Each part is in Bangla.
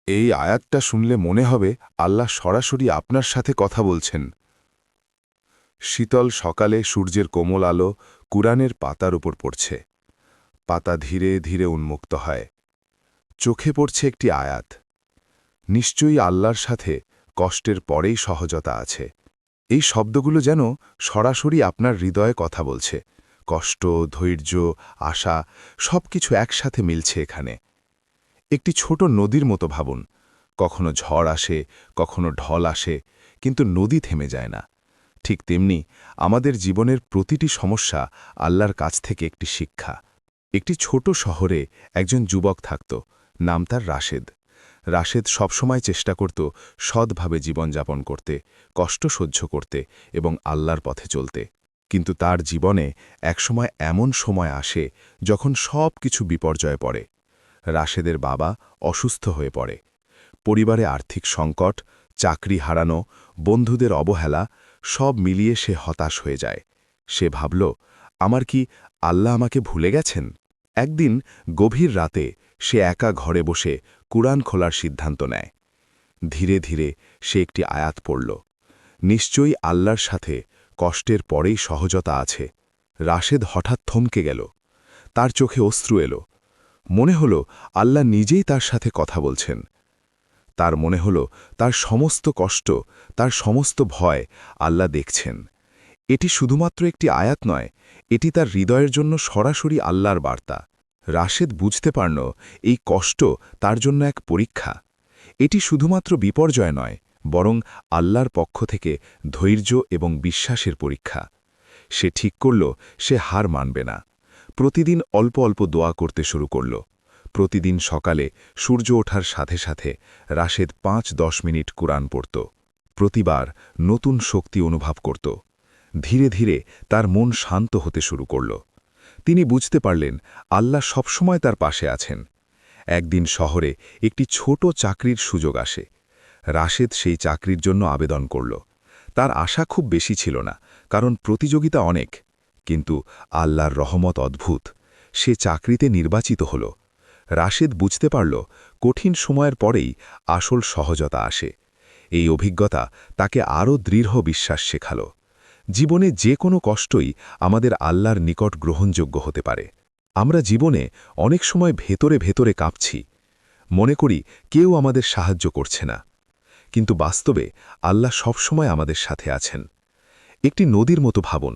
এই আয়াতটা শুনলে মনে হবে আল্লাহ সরাসরি আপনার সাথে কথা বলছেন। শীতল সকালে সূর্যের কোমল আলো কুরআনের পাতার উপর পড়ছে। পাতা ধীরে ধীরে উন্মুক্ত হয়। চোখে পড়ছে একটি আয়াত। নিশ্চয়ই আল্লাহর সাথে কষ্টের পরেই সহজতা আছে। এই শব্দগুলো যেন সরাসরি আপনার হৃদয়ে কথা বলছে। কষ্ট, ধৈর্য, আশা সবকিছু একসাথে মিলছে এখানে। একটি ছোট নদীর মতো ভাবুন। কখনো ঝড় আসে, কখনো ঢল আসে, কিন্তু নদী থেমে যায় না। ঠিক তেমনি আমাদের জীবনের প্রতিটি সমস্যা আল্লাহর কাছ থেকে একটি শিক্ষা। একটি ছোট শহরে একজন যুবক থাকত, নাম তার রাশেদ। রাশেদ সবসময় চেষ্টা করত সৎভাবে জীবনযাপন করতে, কষ্ট সহ্য করতে এবং আল্লাহর পথে চলতে। কিন্তু তার জীবনে একসময় এমন সময় আসে যখন সব কিছু বিপর্যয়ে পড়ে। রাশেদের বাবা অসুস্থ হয়ে পড়ে। পরিবারে আর্থিক সংকট, চাকরি হারানো, বন্ধুদের অবহেলা সব মিলিয়ে সে হতাশ হয়ে যায়। সে ভাবল, আমার কি আল্লাহ আমাকে ভুলে গেছেন? একদিন গভীর রাতে সে একা ঘরে বসে কুরআন খোলার সিদ্ধান্ত নেয়। ধীরে ধীরে সে একটি আয়াত পড়ল। নিশ্চয়ই আল্লাহর সাথে কষ্টের পরেই সহজতা আছে। রাশেদ হঠাৎ থমকে গেল। তার চোখে অশ্রু এলো। মনে হল আল্লাহ নিজেই তার সাথে কথা বলছেন। তার মনে হল তার সমস্ত কষ্ট, তার সমস্ত ভয় আল্লাহ দেখছেন। এটি শুধুমাত্র একটি আয়াত নয়, এটি তার হৃদয়ের জন্য সরাসরি আল্লাহর বার্তা। রাশেদ বুঝতে পারল এই কষ্ট তার জন্য এক পরীক্ষা। এটি শুধুমাত্র বিপর্যয় নয়, বরং আল্লাহর পক্ষ থেকে ধৈর্য এবং বিশ্বাসের পরীক্ষা। সে ঠিক করল সে হার মানবে না। প্রতিদিন অল্প অল্প দোয়া করতে শুরু করল। প্রতিদিন সকালে সূর্য ওঠার সাথে সাথে রাশেদ ৫-১০ মিনিট কুরআন পড়ত। প্রতিবার নতুন শক্তি অনুভব করত। ধীরে ধীরে তার মন শান্ত হতে শুরু করল। তিনি বুঝতে পারলেন আল্লাহ সবসময় তার পাশে আছেন। একদিন শহরে একটি ছোট চাকরির সুযোগ আসে। রাশেদ সেই চাকরির জন্য আবেদন করল। তার আশা খুব বেশি ছিল না, কারণ প্রতিযোগিতা অনেক। কিন্তু আল্লাহর রহমত অদ্ভুত। সে চাকরিতে নির্বাচিত হল। রাশেদ বুঝতে পারল কঠিন সময়ের পরেই আসল সহজতা আসে। এই অভিজ্ঞতা তাকে আরও দৃঢ় বিশ্বাস শেখাল। জীবনে যে কোনো কষ্টই আমাদের আল্লাহর নিকট গ্রহণযোগ্য হতে পারে। আমরা জীবনে অনেক সময় ভেতরে ভেতরে কাঁপছি। মনে করি কেউ আমাদের সাহায্য করছে না। কিন্তু বাস্তবে আল্লাহ সবসময় আমাদের সাথে আছেন। একটি নদীর মতো ভাবুন।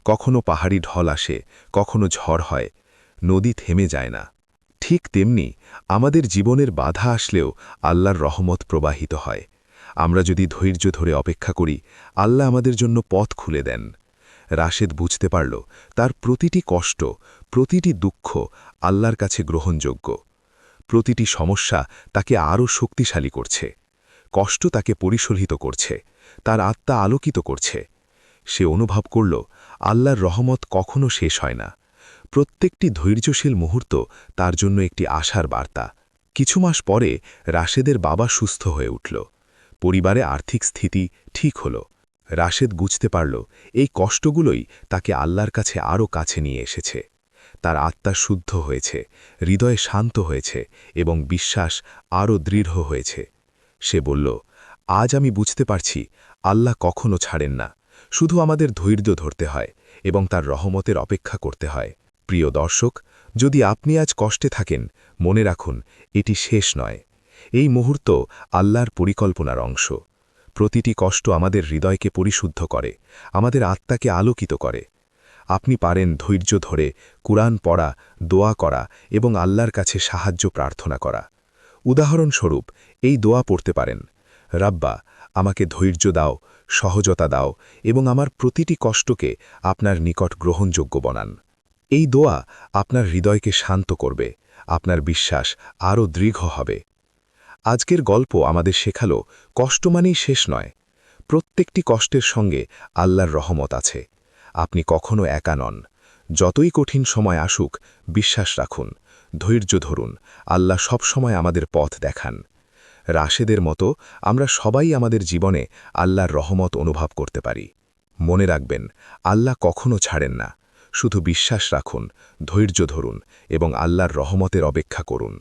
কখনো পাহাড়ি ঢল আসে, কখনো ঝড় হয়, নদী থেমে যায় না। ঠিক তেমনি আমাদের জীবনের বাধা আসলেও আল্লাহর রহমত প্রবাহিত হয়। আমরা যদি ধৈর্য ধরে অপেক্ষা করি, আল্লাহ আমাদের জন্য পথ খুলে দেন। রাশেদ বুঝতে পারল তার প্রতিটি কষ্ট, প্রতিটি দুঃখ আল্লাহর কাছে গ্রহণযোগ্য। প্রতিটি সমস্যা তাকে আরও শক্তিশালী করছে। কষ্ট তাকে পরিশোধিত করছে, তার আত্মা আলোকিত করছে। সে অনুভব করল আল্লাহর রহমত কখনো শেষ হয় না। প্রত্যেকটি ধৈর্যশীল মুহূর্ত তার জন্য একটি আশার বার্তা। কিছু মাস পরে রাশেদের বাবা সুস্থ হয়ে উঠল। পরিবারে আর্থিক স্থিতি ঠিক হল। রাশেদ বুঝতে পারল এই কষ্টগুলোই তাকে আল্লাহর কাছে আরও কাছে নিয়ে এসেছে। তার আত্মা শুদ্ধ হয়েছে, হৃদয় শান্ত হয়েছে এবং বিশ্বাস আরও দৃঢ় হয়েছে। সে বলল, আজ আমি বুঝতে পারছি আল্লাহ কখনো ছাড়েন না। শুধু আমাদের ধৈর্য ধরতে হয় এবং তার রহমতের অপেক্ষা করতে হয়। প্রিয় দর্শক, যদি আপনি আজ কষ্টে থাকেন, মনে রাখুন এটি শেষ নয়। এই মুহূর্ত আল্লাহর পরিকল্পনার অংশ। প্রতিটি কষ্ট আমাদের হৃদয়কে পরিশুদ্ধ করে, আমাদের আত্মাকে আলোকিত করে। আপনি পারেন ধৈর্য ধরে কুরআন পড়া, দোয়া করা এবং আল্লাহর কাছে সাহায্য প্রার্থনা করা। উদাহরণস্বরূপ এই দোয়া পড়তে পারেন, রাব্বা, আমাকে ধৈর্য দাও, সহজতা দাও এবং আমার প্রতিটি কষ্টকে আপনার নিকট গ্রহণযোগ্য বানান। এই দোয়া আপনার হৃদয়কে শান্ত করবে, আপনার বিশ্বাস আরও দৃঢ় হবে। আজকের গল্প আমাদের শেখালো কষ্ট মানেই শেষ নয়। প্রত্যেকটি কষ্টের সঙ্গে আল্লাহর রহমত আছে। আপনি কখনো একা নন। যতই কঠিন সময় আসুক, বিশ্বাস রাখুন, ধৈর্য ধরুন। আল্লাহ সবসময় আমাদের পথ দেখান। রাশেদের মতো আমরা সবাই আমাদের জীবনে আল্লাহর রহমত অনুভব করতে পারি। মনে রাখবেন, আল্লাহ কখনো ছাড়েন না। শুধু বিশ্বাস রাখুন, ধৈর্য ধরুন এবং আল্লাহর রহমতের অপেক্ষা করুন।